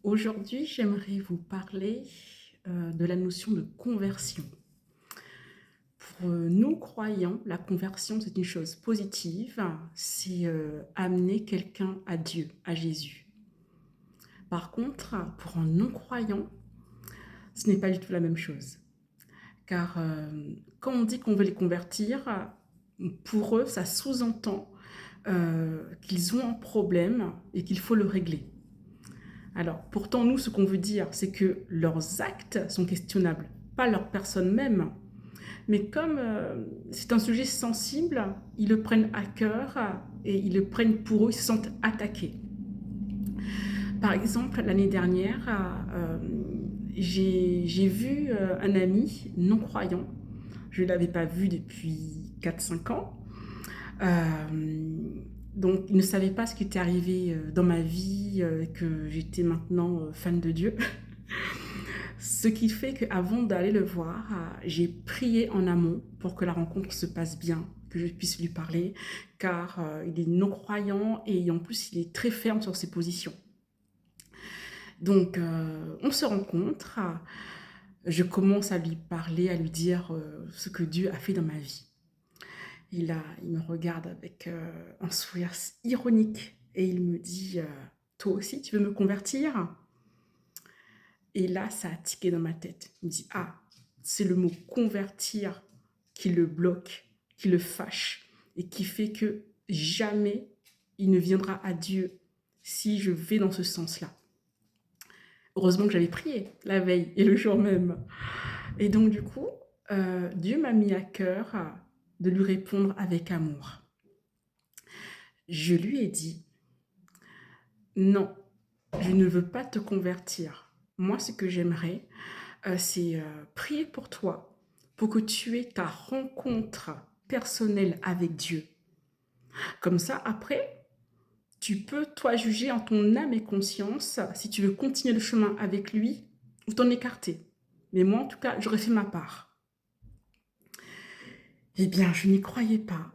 Aujourd'hui, j'aimerais vous parler de la notion de conversion. Pour nous croyants, la conversion, c'est une chose positive, c'est amener quelqu'un à Dieu, à Jésus. Par contre, pour un non-croyant, ce n'est pas du tout la même chose. Car quand on dit qu'on veut les convertir, pour eux, ça sous-entend qu'ils ont un problème et qu'il faut le régler. Alors, pourtant, nous, ce qu'on veut dire, c'est que leurs actes sont questionnables, pas leur personne même. Mais comme c'est un sujet sensible, ils le prennent à cœur et ils le prennent pour eux, ils se sentent attaqués. Par exemple, l'année dernière, j'ai vu un ami non-croyant. Je ne l'avais pas vu depuis 4 5 ans. Donc, il ne savait pas ce qui était arrivé dans ma vie, que j'étais maintenant fan de Dieu. Ce qui fait qu'avant d'aller le voir, j'ai prié en amont pour que la rencontre se passe bien, que je puisse lui parler, car il est non-croyant et en plus il est très ferme sur ses positions. Donc on se rencontre, je commence à lui parler, à lui dire ce que Dieu a fait dans ma vie. Il me regarde avec un sourire ironique et il me dit toi aussi tu veux me convertir? Et là, ça a tiqué dans ma tête. Il me dit, ah, c'est le mot convertir qui le bloque, qui le fâche et qui fait que jamais il ne viendra à Dieu si je vais dans ce sens-là. Heureusement que j'avais prié la veille et le jour même. Et donc, du coup, Dieu m'a mis à cœur de lui répondre avec amour. Je lui ai dit, non, je ne veux pas te convertir. Moi, ce que j'aimerais, c'est prier pour toi, pour que tu aies ta rencontre personnelle avec Dieu. Comme ça, après, tu peux, toi, juger en ton âme et conscience si tu veux continuer le chemin avec lui ou t'en écarter. Mais moi, en tout cas, j'aurais fait ma part. Eh bien, je n'y croyais pas.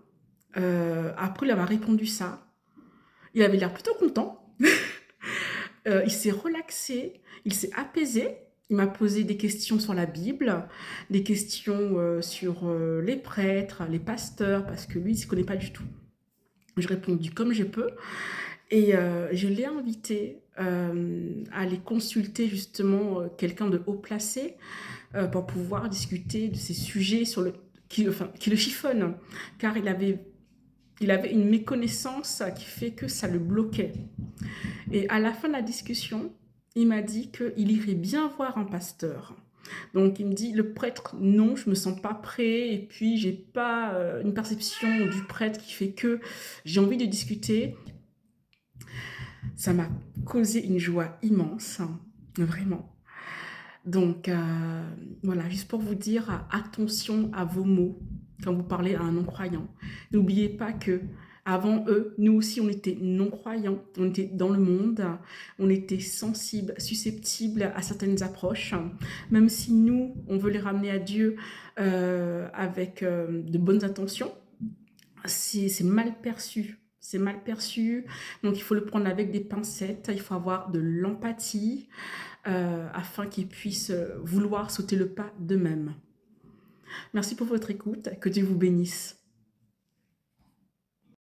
Après il avoir répondu ça, il avait l'air plutôt content. Il s'est relaxé, il s'est apaisé. Il m'a posé des questions sur la Bible, des questions sur les prêtres, les pasteurs, parce que lui, il ne se connaît pas du tout. J'ai répondu comme je peux et je l'ai invité à aller consulter justement quelqu'un de haut placé pour pouvoir discuter de ces sujets qui le chiffonnent, car il avait une méconnaissance qui fait que ça le bloquait. Et à la fin de la discussion, il m'a dit qu'il irait bien voir un pasteur. Donc il me dit, le prêtre, non, je me sens pas prêt, et puis j'ai pas une perception du prêtre qui fait que j'ai envie de discuter. Ça m'a causé une joie immense, hein, vraiment. Donc voilà, juste pour vous dire, attention à vos mots quand vous parlez à un non-croyant. N'oubliez pas que avant eux, nous aussi, on était non-croyants, on était dans le monde, on était sensibles, susceptibles à certaines approches. Même si nous, on veut les ramener à Dieu avec de bonnes intentions, c'est mal perçu. C'est mal perçu, donc il faut le prendre avec des pincettes, il faut avoir de l'empathie, afin qu'ils puissent vouloir sauter le pas d'eux-mêmes. Merci pour votre écoute, que Dieu vous bénisse.